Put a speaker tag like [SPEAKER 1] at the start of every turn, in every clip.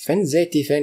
[SPEAKER 1] فان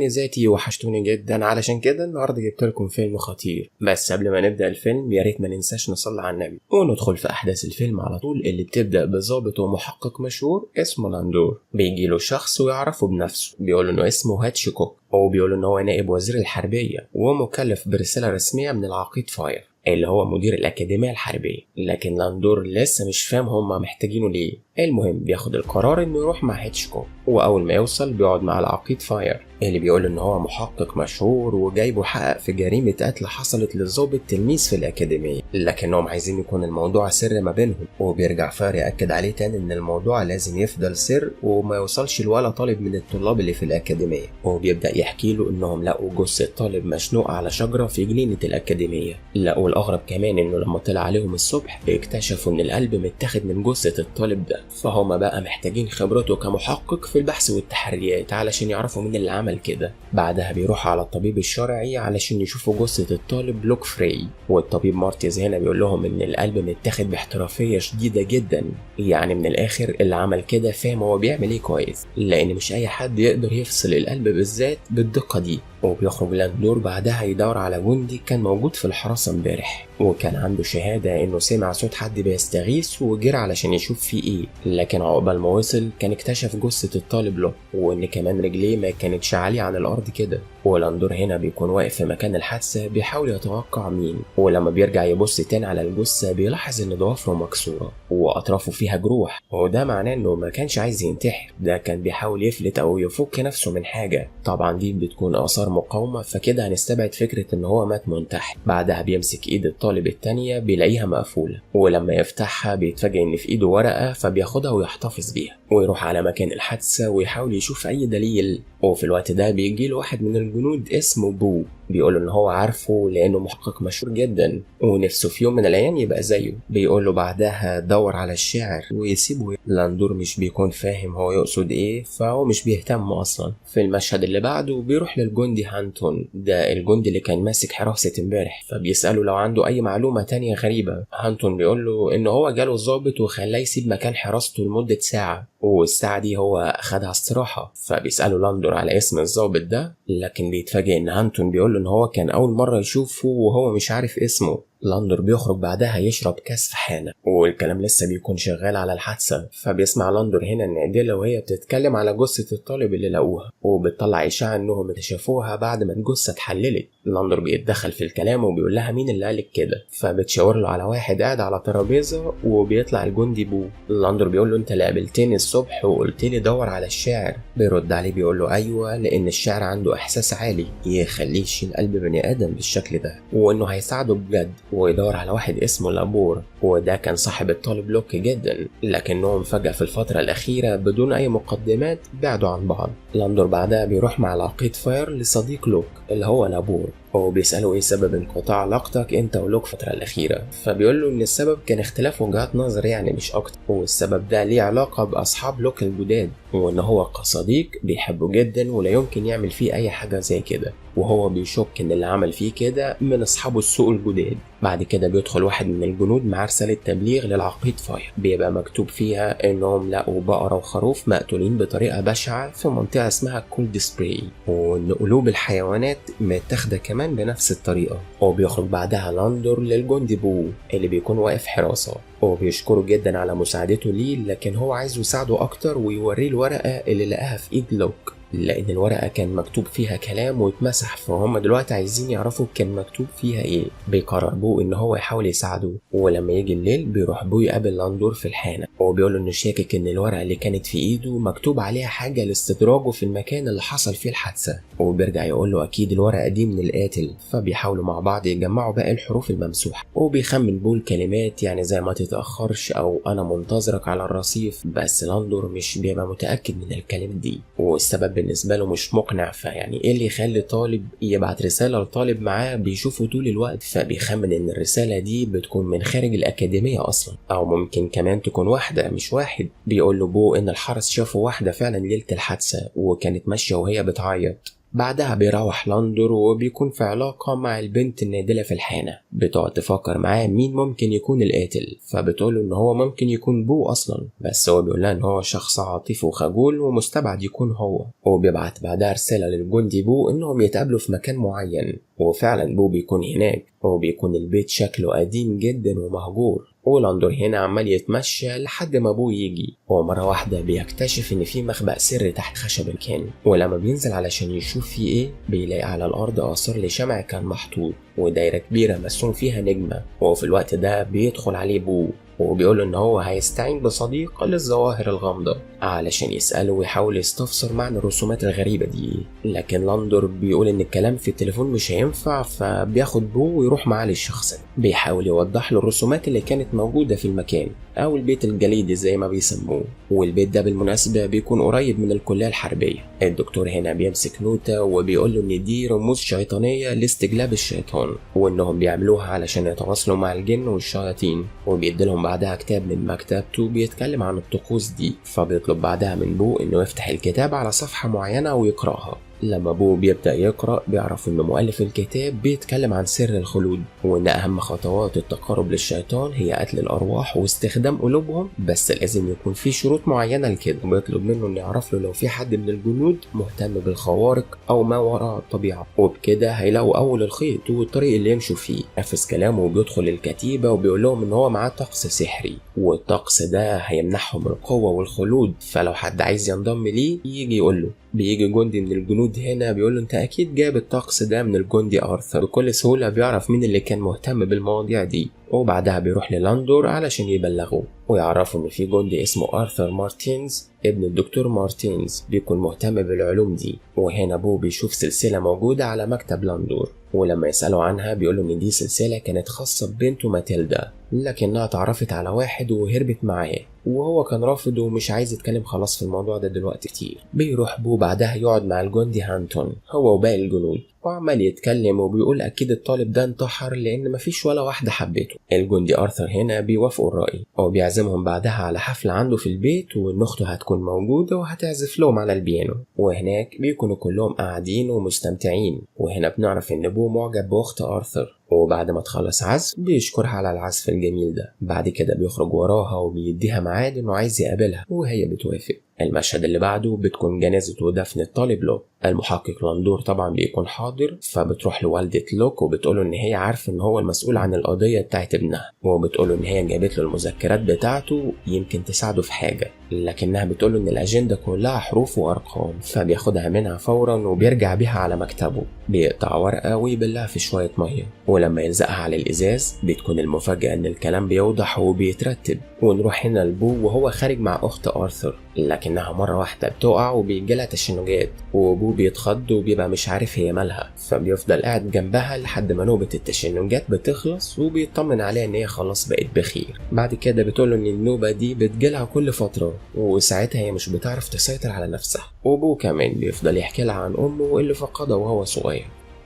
[SPEAKER 1] ذاتي وحشتوني جدا، علشان كده النهارده جبت لكم فيلم خطير. بس قبل ما نبدا الفيلم يا ريت ما ننساش نصلي على النبي وندخل في احداث الفيلم على طول، اللي بتبدا بضابط ومحقق مشهور اسمه لاندور. بيجي له شخص ويعرفه بنفسه، بيقول انه اسمه هاتشكوك، وبيقول انه هو نائب وزير الحربيه ومكلف برساله رسميه من العقيد فاير اللي هو مدير الأكاديمية الحربية. لكن لاندور لسه مش فاهم هما محتاجينه ليه. المهم بياخد القرار انه يروح مع هيتشكوك، واول ما يوصل بيقعد مع العقيد فاير اللي بيقول ان هو محقق مشهور وجايبه حقق في جريمة قتل حصلت للضابط تلميذ في الأكاديمية، لكنهم عايزين يكون الموضوع سر ما بينهم. وبيرجع فاير يأكد عليه تاني ان الموضوع لازم يفضل سر وما يوصلش لولا طالب من الطلاب اللي في الأكاديمية. وبيبدأ يحكي له انهم لقوا جثة طالب مشنوق على شجرة في جنينة الأكاديمية. لقوا الأغرب كمان انه لما طلع عليهم الصبح اكتشفوا ان القلب متاخد من جثة الطالب ده، فهم بقى محتاجين خبرته كمحقق في البحث والتحريات علشان يعرفوا مين اللي عمل كده. بعدها بيروحوا على الطبيب الشرعي علشان يشوفوا جثة الطالب لوك فري، والطبيب مارتيز هنا بيقول لهم ان القلب متاخد باحترافية شديدة جدا. يعني من الاخر اللي عمل كده فاهم هو بيعمل ايه كويس، لان مش اي حد يقدر يفصل القلب بالذات بالدقة دي. وبيخرج لاندور بعدها يدور على جندي كان موجود في الحراسة امبارح، وكان عنده شهادة انه سمع صوت حد بيستغيث وجرى علشان يشوف فيه ايه. لكن عقبال ما وصل كان اكتشف جثة الطالب له، وان كمان رجليه ما كانتش عالية عن الارض كده. ولاندور هنا بيكون واقف في مكان الحادثة بيحاول يتوقع مين، ولما بيرجع يبص تاني على الجثة بيلاحظ ان ضوافره مكسورة واطرافه فيها جروح، وده معناه انه ما كانش عايز ينتحر، ده كان بيحاول يفلت او يفك نفسه من حاجة. طبعا دي بتكون اثار مقاومة، فكده هنستبعد فكرة ان هو مات منتحر. بعدها بيمسك ايد الطالب التانية بيلاقيها مقفولة، ولما يفتحها بيتفاجئ ان في ايده ورقة، فبياخدها ويحتفظ بيها ويروح على مكان الحادثة ويحاول يشوف اي دليل. وفي الوقت ده بيجيله واحد من الجنود اسمه بو، بيقول ان هو عارفه لانه محقق مشهور جدا ونفسه في يوم من الايام يبقى زيه. بيقول له بعدها دور على الشاعر ويسيبه. لاندور مش بيكون فاهم هو يقصد ايه، فهو مش بيهتم اصلا. في المشهد اللي بعده بيروح للجندي هانتون، ده الجندي اللي كان ماسك حراسة امبارح، فبيسأله لو عنده اي معلومة تانية غريبة. هانتون بيقول له ان هو جاله الضابط وخلاه يسيب مكان حراسته لمدة ساعة، والساعة دي هو أخدها استراحة. فبيسأله لاندور على اسم الضابط ده، لكن بيتفاجئ إن هانتون بيقول له إن هو كان أول مرة يشوفه وهو مش عارف اسمه. لاندور بيخرج بعدها يشرب كاس فحانة، والكلام لسه بيكون شغال على الحادثة. فبيسمع لاندور هنا إن أديلا وهي بتتكلم على جثة الطالب اللي لقوها، وبتطلع إشاعة إنهم اكتشفوها بعد ما الجثة اتحللت. لاندور بيتدخل في الكلام وبيقول لها مين اللي قالك كده، فبتشاور له على واحد قاعد على ترابيزة، وبيطلع الجندي بو. لاندور بيقول له انت اللي قابلتني الصبح وقلت لي دور على الشاعر. بيرد عليه بيقول له ايوه، لان الشاعر عنده احساس عالي يخليه يشيل قلب بني ادم بالشكل ده، وانه هيساعده بجد. ويدور على واحد اسمه لابور، وده كان صاحب الطالب لوك جدا، لكنهم فجأة في الفترة الأخيرة بدون أي مقدمات بعدوا عن بعض. لاندور بعدها بيروح مع العقيد فاير لصديق لوك اللي هو لابور، وبيسأله ايه سبب انقطاع علاقتك انت ولوك الفترة الأخيرة. فبيقول له ان السبب كان اختلاف وجهات نظر يعني مش اكتر، والسبب ده ليه علاقة بأصحاب لوك الجداد، وان هو كصديق بيحبه جدا ولا يمكن يعمل فيه اي حاجة زي كده، وهو بيشك ان اللي عمل فيه كده من اصحابه السوق الجداد. بعد كده بيدخل واحد من الجنود مع رسالة تبليغ للعقيد فاير، بيبقى مكتوب فيها انهم لقوا بقرة وخروف مقتولين بطريقة بشعة في منطقة اسمها كولد سبراي، وان قلوب الحيوانات متاخدة كمان بنفس الطريقة. وبيخرج بعدها لاندور للجندي بو اللي بيكون واقف حراسة، وبيشكره جدا على مساعدته ليه، لكن هو عايزه يساعده اكتر ويوريه الورقة اللي لقاها في ايد لوك، لان الورقة كان مكتوب فيها كلام واتمسح، فهم دلوقتي عايزين يعرفوا كان مكتوب فيها ايه. بيقرر بو ان هو يحاول يساعده، ولما يجي الليل بيروح بو يقابل لاندور في الحانة، وبيقول له انه شاكك ان الورقة اللي كانت في ايده مكتوب عليها حاجة لاستدراجه في المكان اللي حصل فيه الحادثة. وبيرجع يقول له اكيد الورقة دي من القاتل، فبيحاولوا مع بعض يجمعوا باقي الحروف الممسوحة، وبيخمن بو الكلمات يعني زي ما تتأخرش او انا منتظرك على الرصيف، بس لاندور مش بيبقى متأكد من الكلمات دي، والسبب بالنسبة له مش مقنع. فيعني ايه اللي يخلي طالب يبعت رسالة لطالب معاه بيشوفه طول الوقت؟ فبيخمن ان الرسالة دي بتكون من خارج الأكاديمية اصلا، او ممكن كمان تكون واحدة مش واحد. بيقول له بو ان الحرس شافوا واحدة فعلا ليلة الحادثة وكانت ماشية وهي بتعيط، بعدها بيروح لاندور وبيكون في علاقة مع البنت النادلة في الحانة، بتقعد تفكر معاه مين ممكن يكون القاتل، فبتقوله ان هو ممكن يكون بو اصلا، بس هو بيقولها ان هو شخص عاطفي وخجول ومستبعد يكون هو. وبيبعت بعدها رسالة للجندي بو انهم يتقابلوا في مكان معين، وفعلا بو بيكون هناك، وبيكون البيت شكله قديم جدا ومهجور. ولاندور هنا عمال يتمشى لحد ما ابوه يجي، ومرة واحدة بيكتشف ان في مخبأ سري تحت خشب الكان، ولما بينزل علشان يشوف فيه ايه بيلاقي على الارض اثار لشمع كان محطوط ودايرة كبيرة مرسوم فيها نجمة. وفي الوقت ده بيدخل عليه بو وبيقول ان هو هيستعين بصديق للظواهر الغامضة علشان يسأله ويحاول يستفسر معنى الرسومات الغريبة دي، لكن لاندور بيقول ان الكلام في التليفون مش هينفع، فبياخد بو ويروح معاه للشخص، بيحاول يوضح له الرسومات اللي كانت موجودة في المكان او البيت الجليدي زي ما بيسموه. والبيت ده بالمناسبة بيكون قريب من الكلية الحربية. الدكتور هنا بيمسك نوتة وبيقول له ان دي رموز شيطانية لاستجلاب الشيطان، وانهم بيعملوها علشان يتواصلوا مع الجن والشياطين، وبيديلهم بعدها كتاب من مكتبته بيتكلم عن الطقوس دي، فبيطلب بعدها من بو انه يفتح الكتاب على صفحة معينة ويقرأها. لما بو بيبدأ يقرأ بيعرف ان مؤلف الكتاب بيتكلم عن سر الخلود، وان اهم خطوات التقرب للشيطان هي قتل الارواح واستخدام قلوبهم، بس لازم يكون في شروط معينة لكده، وبيطلب منه انه يعرف له لو في حد من الجنود مهتم بالخوارق او ما وراء الطبيعة، وبكده هيلاقوا اول الخيط والطريق اللي يمشوا فيه. نفذ كلامه وبيدخل الكتيبة وبيقول لهم ان هو معاه طقس سحري، والطقس ده هيمنحهم القوة والخلود، فلو حد عايز ينضم ليه يجي يقول له. بيجي جندي من الجنود هنا بيقول له انت اكيد جايب الطقس ده من الجندي ارثر. بكل سهولة بيعرف مين اللي كان مهتم بالمواضيع دي، وبعدها بيروح للاندور علشان يبلغه ويعرفوا ان في جندي اسمه ارثر مارتينز ابن الدكتور مارتينز بيكون مهتم بالعلوم دي. وهنا بو بيشوف سلسلة موجودة على مكتب لاندور، ولما يسألوا عنها بيقولوا ان دي سلسلة كانت خاصة ببنته ماتيلدا، لكنها اتعرفت على واحد وهربت معاه، وهو كان رافض ومش عايز يتكلم خلاص في الموضوع ده دلوقتي كتير. بيروح بو بعدها يقعد مع الجندي هانتون هو وباقي الجنود، وعمال يتكلم وبيقول اكيد الطالب ده انتحر لان مفيش ولا واحدة حبته. الجندي ارثر هنا بيوافقوا الرأي وبيعزمهم بعدها على حفلة عنده في البيت، وان اخته هتكون موجودة وهتعزف لهم على البيانو، وهناك بيكونوا كلهم قاعدين ومستمتعين. وهنا بنعرف ان بو معجب باخت ارثر، وبعد ما تخلص عزف بيشكرها على العزف الجميل ده. بعد كده بيخرج وراها وبيديها ميعاد انه عايز يقابلها وهي بتوافق. المشهد اللي بعده بتكون جنازة ودفن الطالب لوك. المحقق لاندور طبعا بيكون حاضر، فبتروح لوالدة لوك وبتقوله ان هي عارفة ان هو المسؤول عن القضية بتاعت ابنها، وبتقوله ان هي جابت له المذكرات بتاعته يمكن تساعده في حاجة، لكنها بتقوله ان الاجندة كلها حروف وارقام، فبياخدها منها فورا وبيرجع بيها على مكتبه، بيقطع ورقة ويبلها في شوية مية، ولما يلزقها على الازاز بتكون المفاجأة ان الكلام بيوضح وبيترتب. ونروح هنا لبو وهو خارج مع اخت ارثر، لكنها مرة واحدة بتقع وبيجيلها تشنجات، وبو بيتخض وبيبقى مش عارف هي مالها، فبيفضل قاعد جنبها لحد ما نوبة التشنجات بتخلص وبيطمن عليها ان هي خلاص بقت بخير. بعد كده بتقوله ان النوبة دي بتجيلها كل فترة، وساعتها هي مش بتعرف تسيطر على نفسها. وبو كمان بيفضل يحكي لها عن امه اللي فقدها وهو صغير.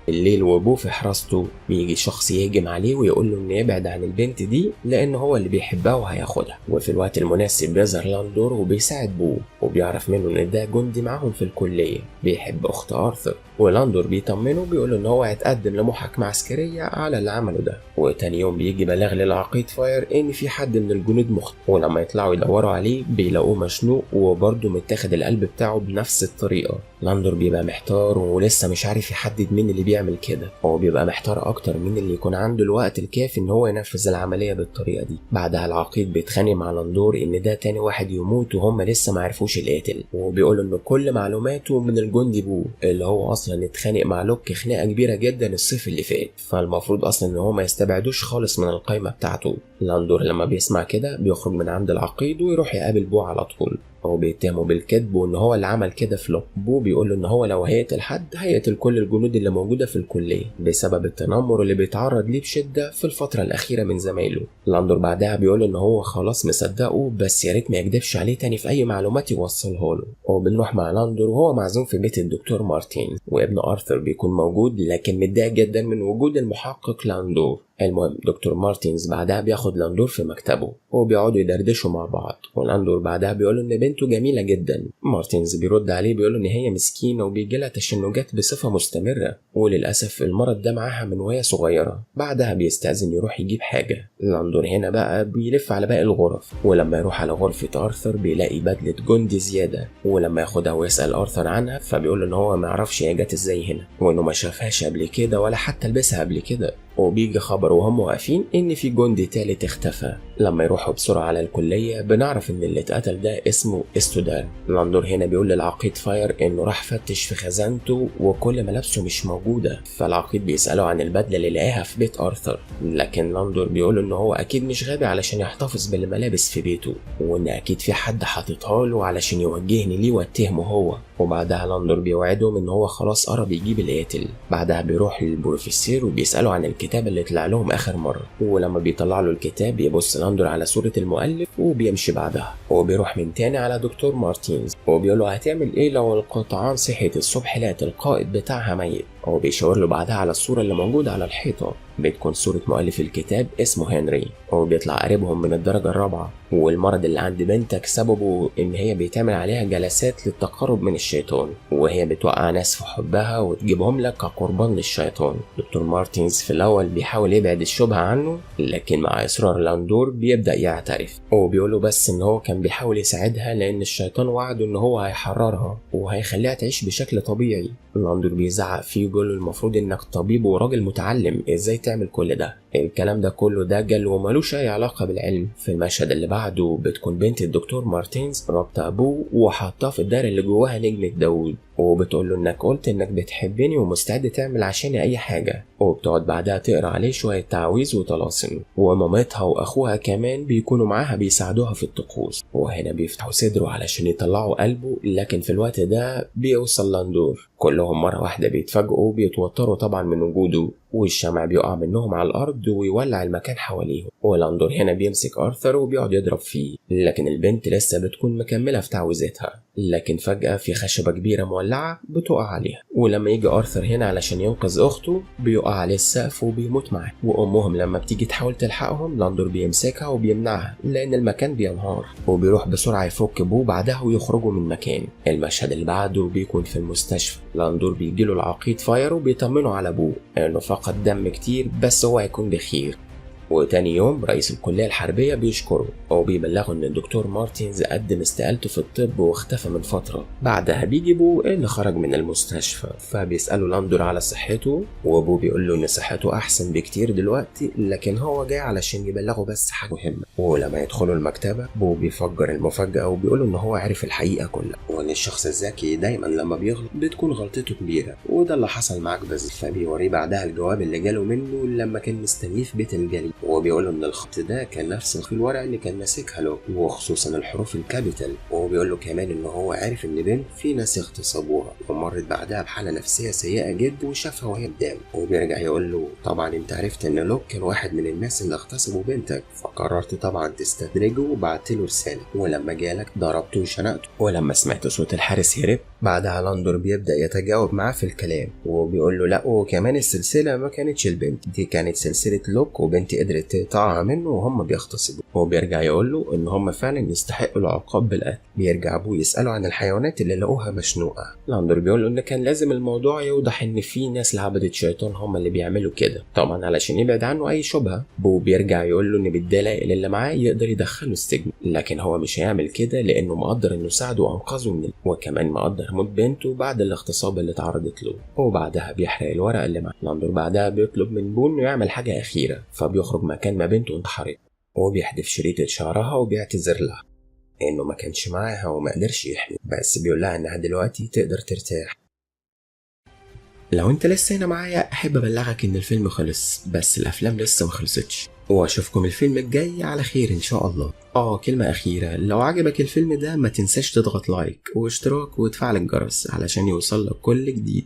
[SPEAKER 1] الليل وابوه في حراسته بيجي شخص يهجم عليه ويقول له انه يبعد عن البنت دي لان هو اللي بيحبها وهياخدها. وفي الوقت المناسب بيظهر لاندور وبيساعد بو، وبيعرف منه ان ده جندي معاهم في الكليه بيحب اخت ارثر، ولاندور بيطمنه بيقول له ان هو هيتقدم لمحاكمه عسكريه على اللي عمله ده. وتاني يوم بيجي بلاغ للعقيد فاير ان في حد من الجنود مخطئ، ولما يطلعوا يدوروا عليه بيلاقوه مشنوق وبرضه متاخد القلب بتاعه بنفس الطريقه. لاندور بيبقى محتار ولسه مش عارف يحدد مين اللي بيعمل كده، هو بيبقى محتار اكتر مين اللي يكون عنده الوقت الكافي ان هو ينفذ العمليه بالطريقه دي. بعدها العقيد بيتخانق مع لاندور ان ده تاني واحد يموت وهم لسه ما عرفوش القاتل، وبيقول ان كل معلوماته من الجندي بو اللي هو اصلا اتخانق مع لوك خناقه كبيره جدا الصيف اللي فات، فالمفروض اصلا ان هو ما يستبعدوش خالص من القائمه بتاعته. لاندور لما بيسمع كده بيخرج من عند العقيد ويروح يقابل بو على طول، هو بيتهمه بالكذب وان هو اللي عمل كده في لوك. بو بيقول له ان هو لو هيقتل حد هيقتل كل الجنود اللي موجوده في الكليه بسبب التنمر اللي بيتعرض ليه بشده في الفتره الاخيره من زمايله. لاندور بعدها بيقول ان هو خلاص مصدقه، بس يا ريت ما يكذبش عليه تاني في اي معلومات يوصلها له. وبنروح مع لاندور وهو معزوم في بيت الدكتور مارتين، وابن ارثر بيكون موجود لكن متضايق جدا من وجود المحقق لاندور، المهم دكتور مارتينز بعدها بياخد لاندور في مكتبه وبيقعدوا يدردشوا مع بعض، ولاندور بعدها بيقوله ان بنته جميله جدا. مارتينز بيرد عليه بيقوله ان هي مسكينه وبيجيلها تشنجات بصفه مستمره، وللاسف المرض ده معاها من وهي صغيره. بعدها بيستأذن يروح يجيب حاجه. لاندور هنا بقى بيلف على باقي الغرف، ولما يروح على غرفه ارثر بيلاقي بدله جندي زياده، ولما ياخدها ويسأل ارثر عنها فبيقول ان هو ما يعرفش هي جت ازاي هنا، وانه ما شافهاش قبل كده ولا حتى لبسها قبل كده. وبيجي خبر وهم واقفين ان في جندي تالت اختفى. لما يروحوا بسرعه على الكليه بنعرف ان اللي اتقتل ده اسمه استودار. لاندور هنا بيقول للعقيد فاير انه راح فتش في خزانته وكل ملابسه مش موجوده، فالعقيد بيساله عن البدله اللي لقاها في بيت ارثر، لكن لاندور بيقول انه هو اكيد مش غبي علشان يحتفظ بالملابس في بيته، وان اكيد في حد حاططها له علشان يوجهني ليه واتهمه هو. وبعدها لاندور بيوعدهم ان هو خلاص قرب يجيب القاتل. بعدها بيروح للبروفيسور وبيساله عن الكتاب اللي طلع لهم اخر مره، ولما بيطلع له الكتاب بيبص لاندور على صوره المؤلف وبيمشي بعدها. وبيروح من تاني على دكتور مارتينز وبيقول له هتعمل ايه لو القطعان صحيت الصبح لقت القائد بتاعها ميت. هو بيشاور له بعدها على الصوره اللي موجوده على الحيطه، بتكون صورة مؤلف الكتاب اسمه هنري، وبيطلع قريبهم من الدرجة الرابعة، والمرض اللي عند بنتك سببه ان هي بيتعمل عليها جلسات للتقرب من الشيطان، وهي بتوقع ناس في حبها وتجيبهم لك كقربان للشيطان. دكتور مارتينز في الاول بيحاول يبعد الشبهة عنه، لكن مع اصرار لاندور بيبدأ يعترف، وبيقوله بس ان هو كان بيحاول يساعدها لان الشيطان وعده ان هو هيحررها وهيخليها تعيش بشكل طبيعي. لاندور بيزعق فيه وبيقول له المفروض انك طبيب وراجل متعلم، ازاي تعمل كل ده؟ الكلام ده كله دجل وملوش اي علاقه بالعلم. في المشهد اللي بعده بتكون بنت الدكتور مارتينز رابطه ابوه وحاطاه في الدار اللي جواها نجمه داوود، وبتقول له انك قلت انك بتحبني ومستعد تعمل عشاني اي حاجه، وبتقعد بعدها تقرا عليه شويه تعويذ وطلاسم. ومامتها واخوها كمان بيكونوا معاها بيساعدوها في الطقوس، وهنا بيفتحوا صدره علشان يطلعوا قلبه، لكن في الوقت ده بيوصل لاندور. كلهم مره واحده بيتفاجئوا وبيتوتروا طبعا من وجوده، والشمع بيقع منهم على الارض ويولع المكان حواليهم. ولاندور هنا بيمسك ارثر وبيقعد يضرب فيه، لكن البنت لسه بتكون مكمله في تعويذتها. لكن فجاه في خشبه كبيره مولعه بتقع عليها، ولما يجي ارثر هنا علشان ينقذ اخته بيقع عليه السقف وبيموت معاه. وامهم لما بتيجي تحاول تلحقهم لاندور بيمسكها وبيمنعها لان المكان بينهار، وبيروح بسرعه يفك بوه بعدها ويخرجوا من المكان. المشهد اللي بعده بيكون في المستشفى. لاندور بيجيله العقيد فاير وبيطمنه على ابوه انه فقد دم كتير بس هو هيكون بخير. وتاني يوم رئيس الكلية الحربية بيشكره وبيبلغه ان الدكتور مارتينز قدم استقالته في الطب واختفى من فترة. بعدها بيجي ابوه اللي خرج من المستشفى، فبيسأله لاندور على صحته، وابوه بيقول له ان صحته احسن بكتير دلوقتي، لكن هو جاي علشان يبلغه بس حاجة مهمة. ولما يدخلوا المكتبة ابوه بيفجر المفاجأة وبيقول ان هو عرف الحقيقة كلها، وان الشخص الذكي دايما لما بيغلط بتكون غلطته كبيرة، وده اللي حصل معاك بس. فبيوريه بعدها الجواب اللي جاله منه لما كان مستنيه في بيت الجليد، وبيقول ان الخط ده كان نفس الورق اللي كان ماسكها له، وخصوصا الحروف الكابيتال. وبيقول له كمان ان هو عارف ان بنت في ناس اغتصبوها ومرت بعدها بحاله نفسيه سيئه جدا وشافها وهي قدامه. وبيرجع يقول له طبعا انت عرفت ان لوك كان واحد من الناس اللي اغتصبوا بنتك، فقررت طبعا تستدرجه وبعت له رساله، ولما جالك ضربته وشنقته. ولما سمعت صوت الحارس هرب. بعدها لاندور بيبدا يتجاوب معاه في الكلام، وبيقول له لا وكمان السلسله ما كانتش البنت دي، كانت سلسله لوك وبنتي قدرت تقطعها منه وهم بيغتصبوا. وبيرجع يقول له ان هم فعلا يستحقوا العقاب بالقتل. بيرجع ابوه يساله عن الحيوانات اللي لقوها مشنوقه. لاندور بيقول له ان كان لازم الموضوع يوضح ان في ناس لعبة شيطان هم اللي بيعملوا كده، طبعا علشان يبعد عنه اي شبهه. ابوه بيرجع يقول له ان بالدلائل اللي معاه يقدر يدخله السجن، لكن هو مش هيعمل كده لانه مقدر انه ساعده وانقذه من وكمان مقدر موت بنته بعد الاغتصاب اللي اتعرضت له. وبعدها بيحرق الورقه اللي معاه. لاندور بعدها بيطلب من بو انه يعمل حاجه اخيره، فبيخرج مكان ما بنته انتحرت، وبيحدف شريطة شعرها وبيعتذر لها انه ما كانش معاها وما قدرش يحمي، بس بيقول لها انها دلوقتي تقدر ترتاح. لو انت لسه هنا معايا احب ابلغك ان الفيلم خلص، بس الافلام لسه ما خلصتش، واشوفكم الفيلم الجاي على خير ان شاء الله. كلمة اخيرة، لو عجبك الفيلم ده ما تنساش تضغط لايك واشتراك وتفعل الجرس علشان يوصلك كل جديد.